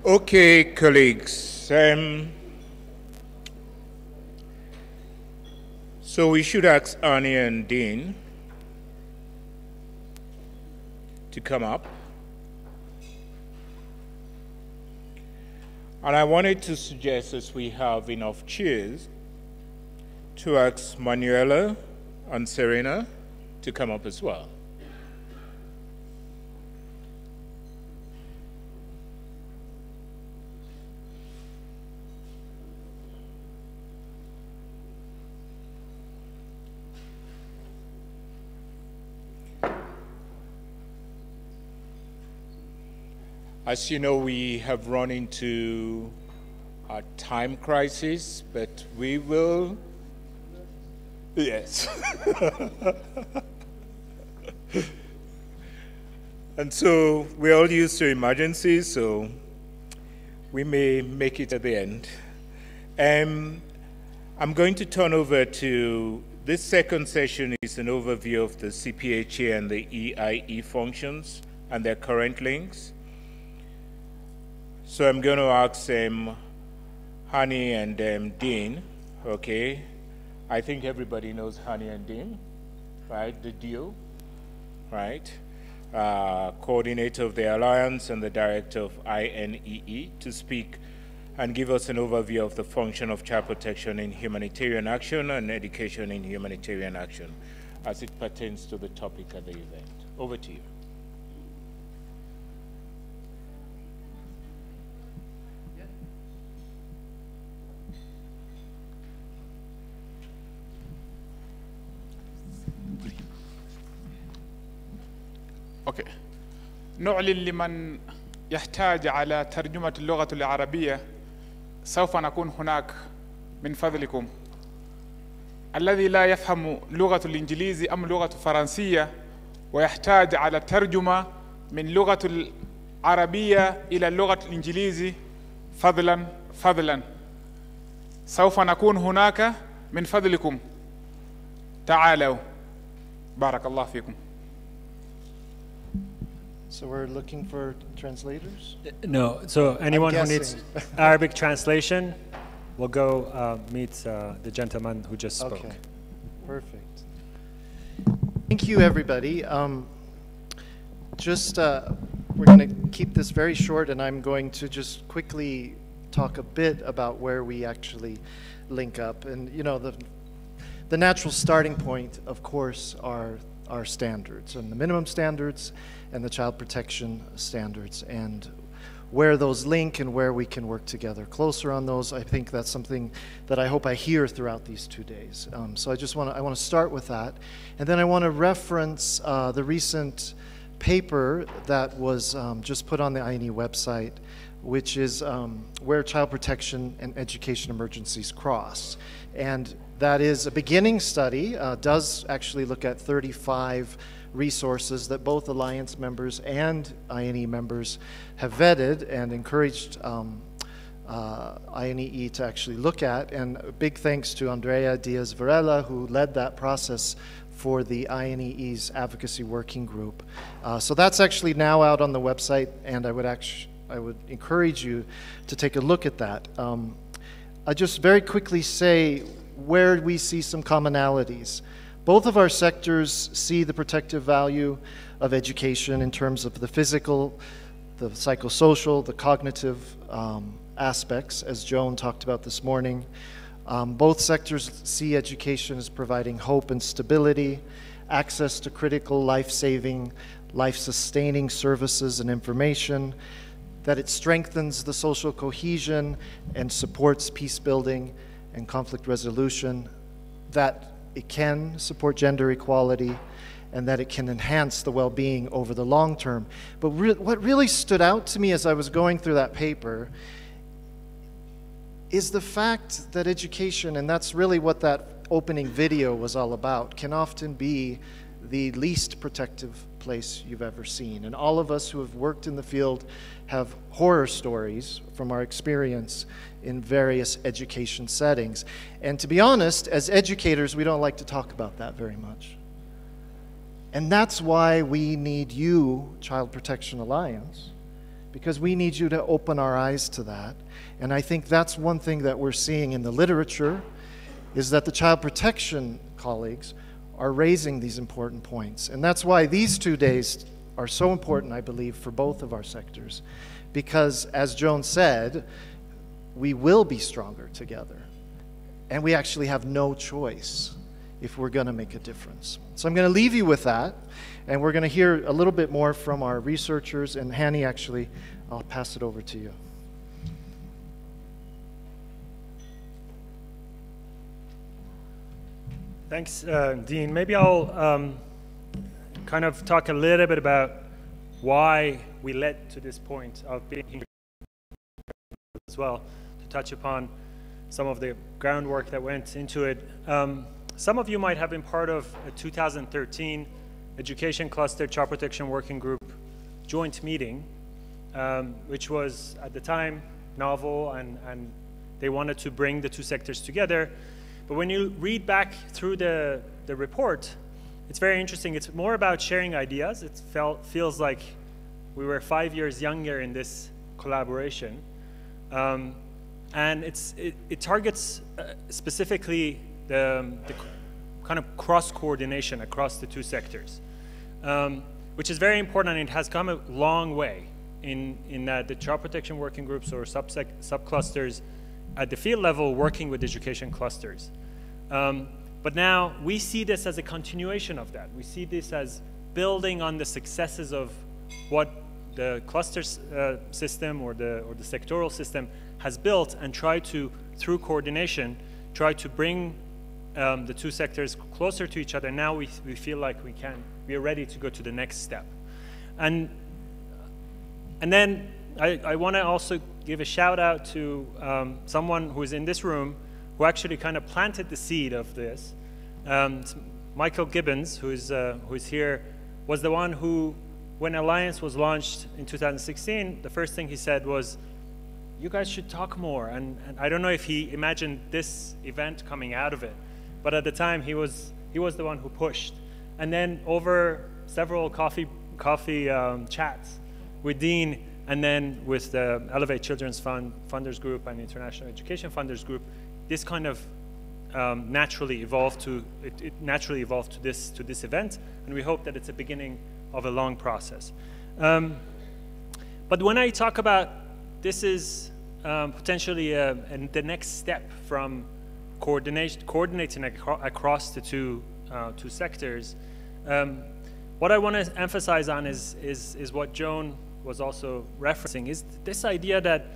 Okay, colleagues. So we should ask Annie and Dean to come up. And I wanted to suggest, as we have enough chairs, to ask Manuela and Serena to come up as well. As you know, we have run into a time crisis, but we will, yes. And so we're all used to emergencies, so we may make it at the end. I'm going to turn over to, this second session is an overview of the CPHA and the EIE functions and their current links. So I'm going to ask Hani and Dean, okay? I think everybody knows Hani and Dean, right? The deal, right? Coordinator of the Alliance and the Director of INEE, to speak and give us an overview of the function of child protection in humanitarian action and education in humanitarian action as it pertains to the topic of the event. Over to you. أوكي. نعلن لمن يحتاج على ترجمة اللغة العربية سوف نكون هناك من فضلكم. الذي لا يفهم لغة الإنجليزي أم لغة فرنسية ويحتاج على ترجمة من لغة العربية إلى اللغة الإنجليزي فضلا سوف نكون هناك من فضلكم. تعالوا. بارك الله فيكم. So we're looking for translators? No, so anyone who needs Arabic translation will go meet the gentleman who just spoke. Okay, perfect. Thank you, everybody. We're going to keep this very short, and I'm going to just quickly talk a bit about where we actually link up. And, you know, the natural starting point, of course, are our standards, and the minimum standards and the child protection standards, and where those link and where we can work together closer on those. I think that's something that I hope I hear throughout these 2 days. So I want to start with that, and then I want to reference the recent paper that was just put on the INEE website, which is where child protection and education emergencies cross. And that is a beginning study, does actually look at 35 resources that both Alliance members and INEE members have vetted and encouraged INEE to actually look at. And a big thanks to Andrea Diaz Varela, who led that process for the INEE's advocacy working group. So that's actually now out on the website, and I would encourage you to take a look at that. I just very quickly say where we see some commonalities. Both of our sectors see the protective value of education in terms of the physical, the psychosocial, the cognitive aspects, as Joan talked about this morning. Both sectors see education as providing hope and stability, access to critical life-saving, life-sustaining services and information, that it strengthens the social cohesion and supports peace building and conflict resolution, that it can support gender equality, and that it can enhance the well-being over the long term. But what really stood out to me as I was going through that paper is the fact that education, and that's really what that opening video was all about, can often be the least protective place you've ever seen. And all of us who have worked in the field have horror stories from our experience in various education settings. And to be honest, as educators, we don't like to talk about that very much. And that's why we need you, Child Protection Alliance, because we need you to open our eyes to that. And I think that's one thing that we're seeing in the literature, is that the child protection colleagues are raising these important points. And that's why these 2 days are so important, I believe, for both of our sectors. Because, as Joan said, we will be stronger together. And we actually have no choice if we're going to make a difference. So I'm going to leave you with that. And we're going to hear a little bit more from our researchers. And Hani, actually, I'll pass it over to you. Thanks, Dean. Maybe I'll kind of talk a little bit about why we led to this point of being here as well, to touch upon some of the groundwork that went into it. Some of you might have been part of a 2013 Education Cluster Child Protection Working Group joint meeting, which was at the time novel, and they wanted to bring the two sectors together. But when you read back through the report, it's very interesting. It's more about sharing ideas. It feels like we were 5 years younger in this collaboration. And it targets specifically the kind of cross-coordination across the two sectors, which is very important, and it has come a long way in that the child protection working groups or subclusters at the field level working with education clusters. But now we see this as a continuation of that. We see this as building on the successes of what the cluster system or the sectoral system has built, and try to, through coordination, try to bring the two sectors closer to each other. Now we feel like we are ready to go to the next step. And then I want to also give a shout out to someone who is in this room who actually kind of planted the seed of this. Michael Gibbons, who's here, was the one who, when Alliance was launched in 2016, the first thing he said was, you guys should talk more. And I don't know if he imagined this event coming out of it, but at the time he was the one who pushed. And then over several coffee chats with Dean, and then with the Elevate Children's Funders Group and International Education Funders Group, this kind of naturally evolved to this event, and we hope that it's a beginning of a long process. But when I talk about this is potentially the next step from coordinating across the two sectors, what I want to emphasize on is what Joan was also referencing, is this idea that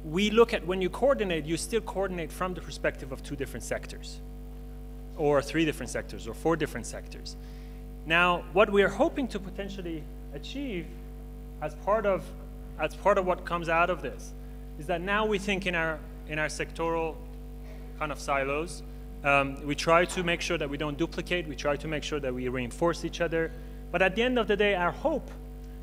we look at, when you coordinate, you still coordinate from the perspective of two different sectors, or three different sectors, or four different sectors. Now, what we are hoping to potentially achieve as part of what comes out of this is that now we think in our sectoral kind of silos. We try to make sure that we don't duplicate. We try to make sure that we reinforce each other. But at the end of the day, our hope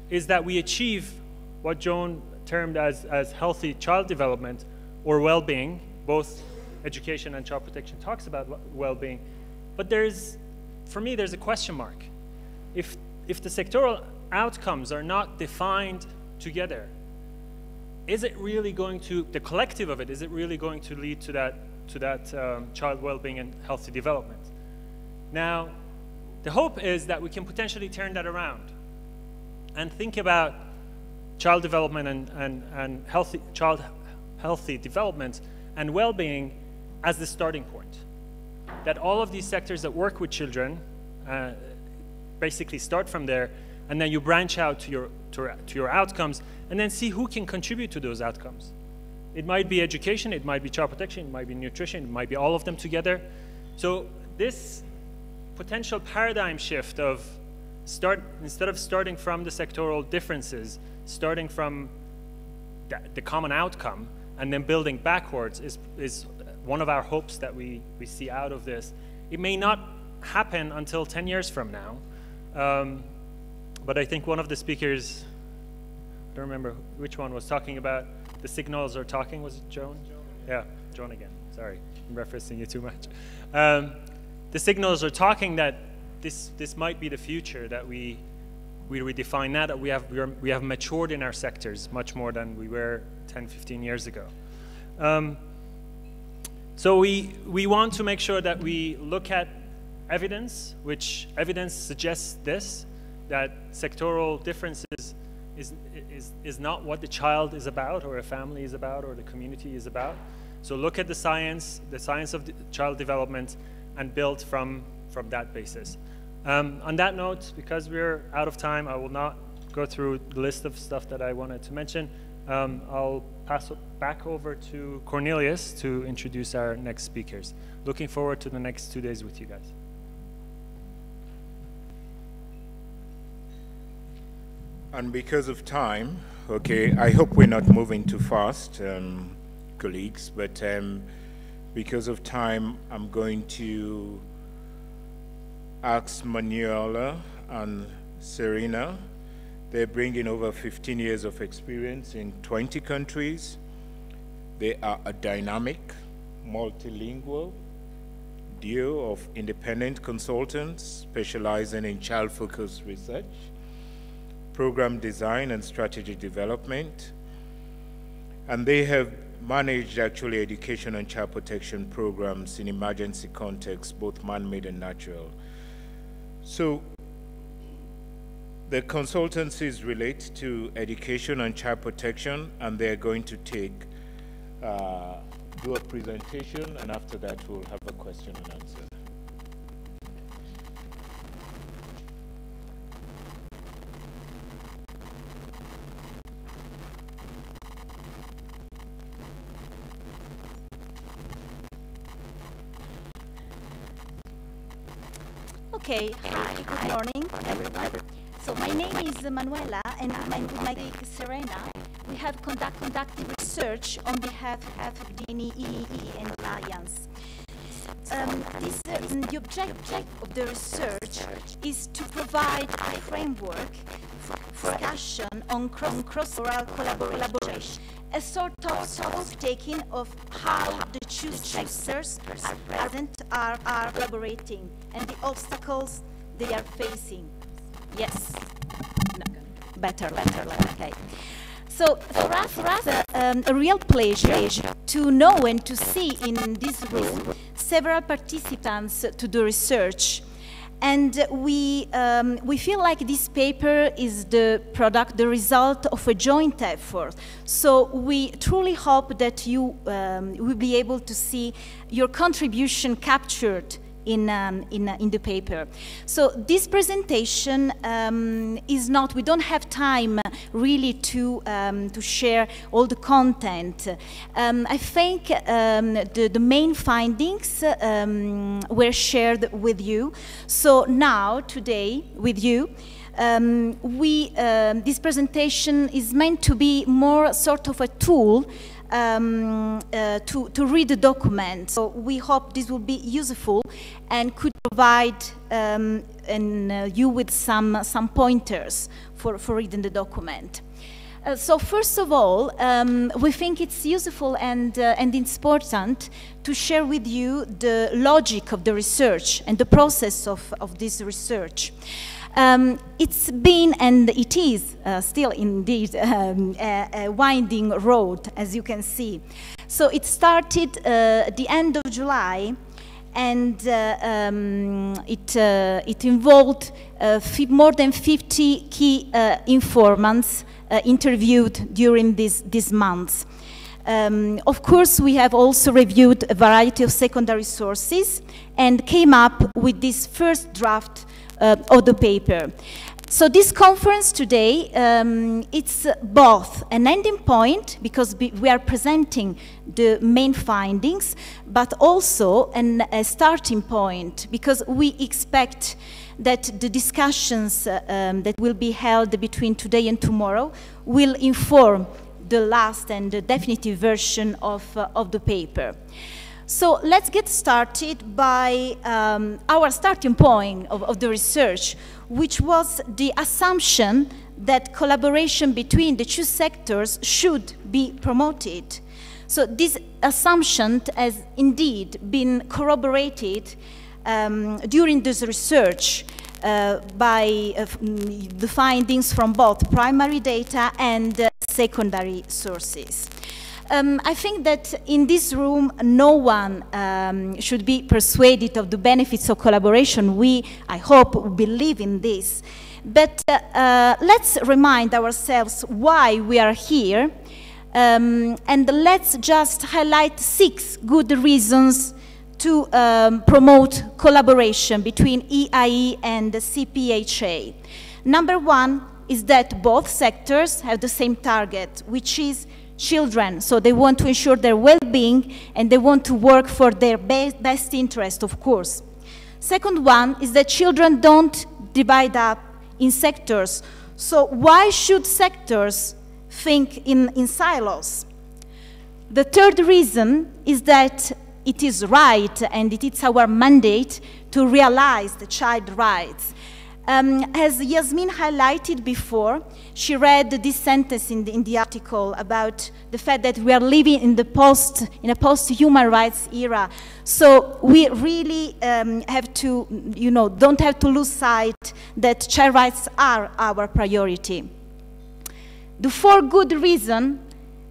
is that we achieve what Joan termed as healthy child development or well-being. Both education and child protection talks about well-being. But for me, there's a question mark. If the sectoral outcomes are not defined together, is it really going to, the collective of it, is it really going to lead to that child well-being and healthy development? Now, the hope is that we can potentially turn that around and think about child development and healthy development and well-being as the starting point. That all of these sectors that work with children basically start from there, and then you branch out to your outcomes, and then see who can contribute to those outcomes. It might be education, it might be child protection, it might be nutrition, it might be all of them together. So this potential paradigm shift of instead of starting from the sectoral differences, starting from the common outcome and then building backwards is one of our hopes that we see out of this. It may not happen until 10 years from now, but I think one of the speakers, I don't remember which one, was talking about the signals are talking. Was it Joan? Yeah, Joan again. Sorry, I'm referencing you too much. The signals are talking that this might be the future, that we we redefine that we have matured in our sectors much more than we were 10, 15 years ago. So we want to make sure that we look at evidence, which evidence suggests this, that sectoral differences is not what the child is about, or a family is about, or the community is about. So look at the science of the child development, and build from that basis. On that note, because we're out of time, I will not go through the list of stuff that I wanted to mention. I'll pass it back over to Cornelius to introduce our next speakers. Looking forward to the next 2 days with you guys. And because of time, okay, I hope we're not moving too fast, colleagues, but because of time, I'm going to ask Manuela and Serena. They're bringing over 15 years of experience in 20 countries. They are a dynamic, multilingual duo of independent consultants specializing in child-focused research, program design and strategy development. And they have managed actually education and child protection programs in emergency contexts, both man-made and natural. So the consultancies relate to education and child protection, and they're going to do a presentation, and after that we'll have a question and answer. Okay, hi, good morning, everyone. So my name is Manuela, and with my colleague Serena, we have conducted research on behalf of the INEE and Alliance. The objective of the research is to provide a framework for discussion on cross-sectoral collaboration, a sort of taking of how the two sectors are collaborating and the obstacles they are facing. Yes. No. Better. Okay. So for us, a real pleasure to know and to see in this room several participants to the research. And we feel like this paper is the result of a joint effort. So we truly hope that you will be able to see your contribution captured in the paper. So this presentation is not, we don't have time really to share all the content. I think the main findings were shared with you. So now, today, with you, this presentation is meant to be more sort of a tool to read the document. So we hope this will be useful and could provide you with some pointers for reading the document. So first of all, we think it's useful and important to share with you the logic of the research and the process of this research. It's been, and it is still indeed, a winding road, as you can see. So it started at the end of July, and it involved more than 50 key informants interviewed during these months. Of course, we have also reviewed a variety of secondary sources and came up with this first draft of the paper. So this conference today, it's both an ending point, because we are presenting the main findings, but also a starting point, because we expect that the discussions that will be held between today and tomorrow will inform the last and the definitive version of the paper. So let's get started by our starting point of the research, which was the assumption that collaboration between the two sectors should be promoted. So this assumption has indeed been corroborated during this research. by the findings from both primary data and secondary sources. I think that in this room, no one should be persuaded of the benefits of collaboration. We, I hope, believe in this. But let's remind ourselves why we are here, and let's just highlight 6 good reasons to promote collaboration between EIE and the CPHA. Number 1 is that both sectors have the same target, which is children. So they want to ensure their well-being and they want to work for their best interest, of course. Second one is that children don't divide up in sectors. So why should sectors think in silos? The third reason is that it is right and it is our mandate to realize the child rights. As Yasmin highlighted before, she read this sentence in the article about the fact that we are living in a post-human rights era. So we really have to, don't have to lose sight that child rights are our priority. The fourth good reason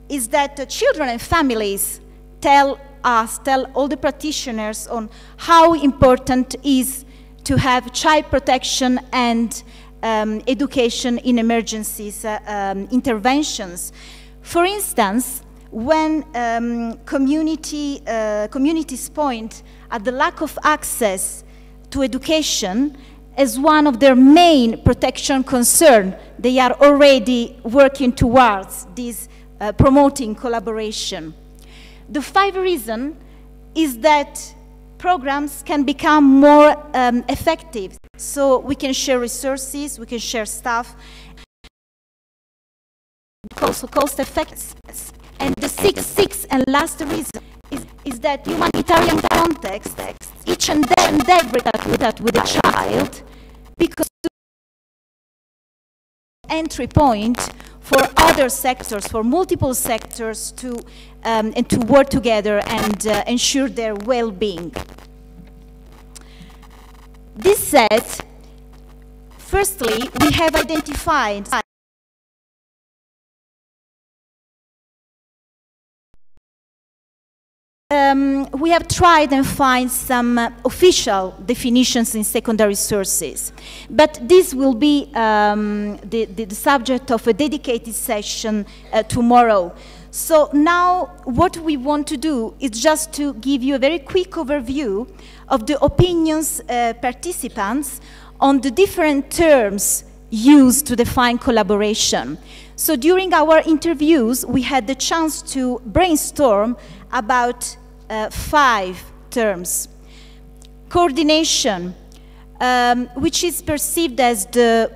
is that children and families tell all the practitioners on how important it is to have child protection and education in emergencies interventions. For instance, when communities point at the lack of access to education as one of their main protection concerns, they are already working towards this promoting collaboration. The fifth reason is that programs can become more effective. So we can share resources, we can share staff, also cost effective. And the sixth and last reason is that humanitarian context, each and every that with a child, because entry point for other sectors, for multiple sectors to and to work together and ensure their well-being. This said, firstly, we have identified we have tried and find some official definitions in secondary sources, but this will be the subject of a dedicated session tomorrow. So now what we want to do is just to give you a very quick overview of the opinions participants on the different terms used to define collaboration. So during our interviews, we had the chance to brainstorm about 5 terms. Coordination, which is perceived as the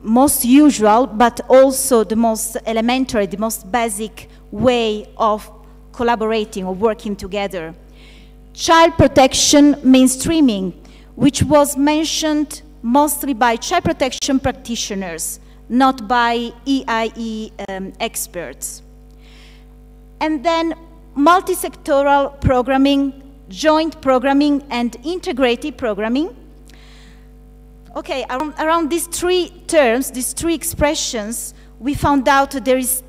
most usual, but also the most elementary, the most basic way of collaborating or working together. Child protection mainstreaming, which was mentioned mostly by child protection practitioners, not by EIE experts. And then multi-sectoral programming, joint programming, and integrated programming. Okay, around these 3 terms, these 3 expressions, we found out there is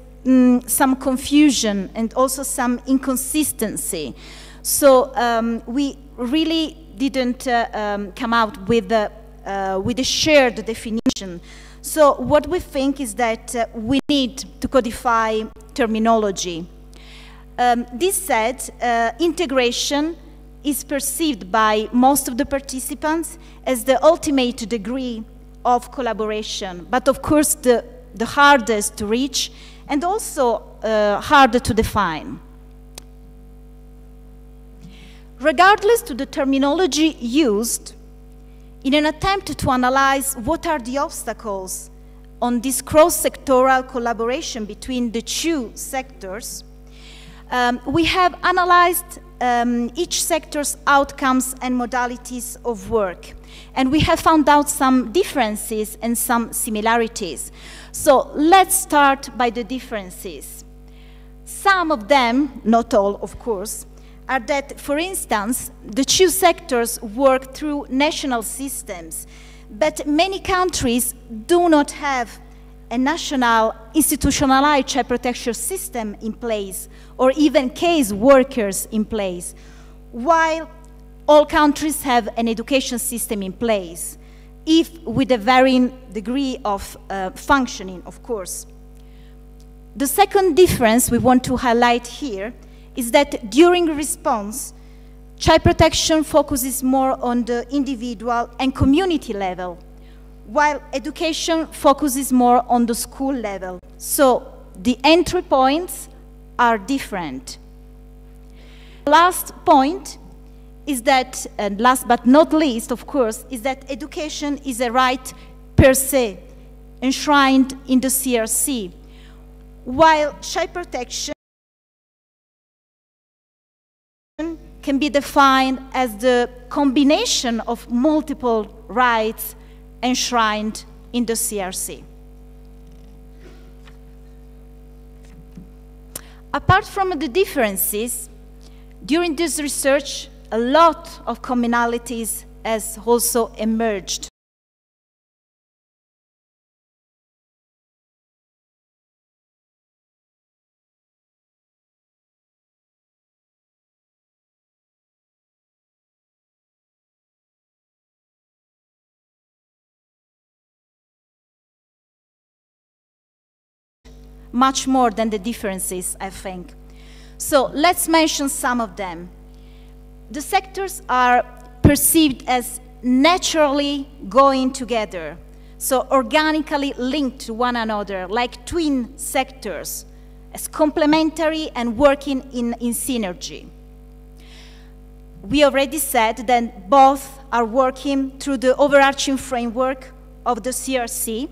some confusion and also some inconsistency. So we really didn't come out with a shared definition. So what we think is that we need to codify terminology. This said, integration is perceived by most of the participants as the ultimate degree of collaboration, but of course the hardest to reach and also harder to define. Regardless to the terminology used, in an attempt to analyze what are the obstacles on this cross-sectoral collaboration between the 2 sectors, we have analyzed each sector's outcomes and modalities of work. And we have found out some differences and some similarities. So let's start by the differences. Some of them, not all of course, are that, for instance, the 2 sectors work through national systems. but many countries do not have a national institutionalized child protection system in place, or even case workers in place, while all countries have an education system in place, if with a varying degree of functioning, of course. The second difference we want to highlight here is that during response, child protection focuses more on the individual and community level, while education focuses more on the school level. So the entry points are different. Last point is that, and last but not least, of course, is that education is a right per se, enshrined in the CRC, while child protection can be defined as the combination of multiple rights enshrined in the CRC. Apart from the differences, during this research, a lot of commonalities has also emerged. Much more than the differences, I think. So let's mention some of them. The sectors are perceived as naturally going together, so organically linked to one another, like twin sectors, as complementary and working in synergy. We already said that both are working through the overarching framework of the CRC,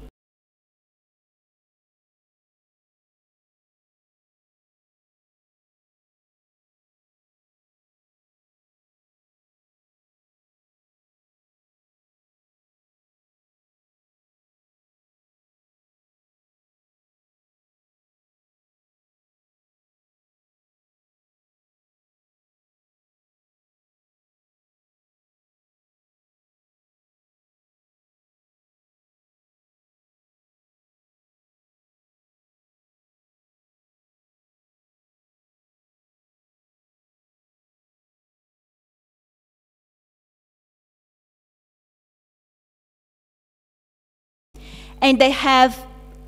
and they have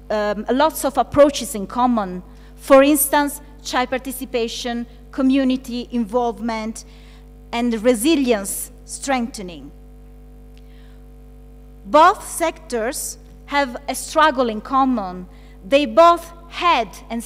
lots of approaches in common. For instance, child participation, community involvement, and resilience strengthening. Both sectors have a struggle in common. They both had and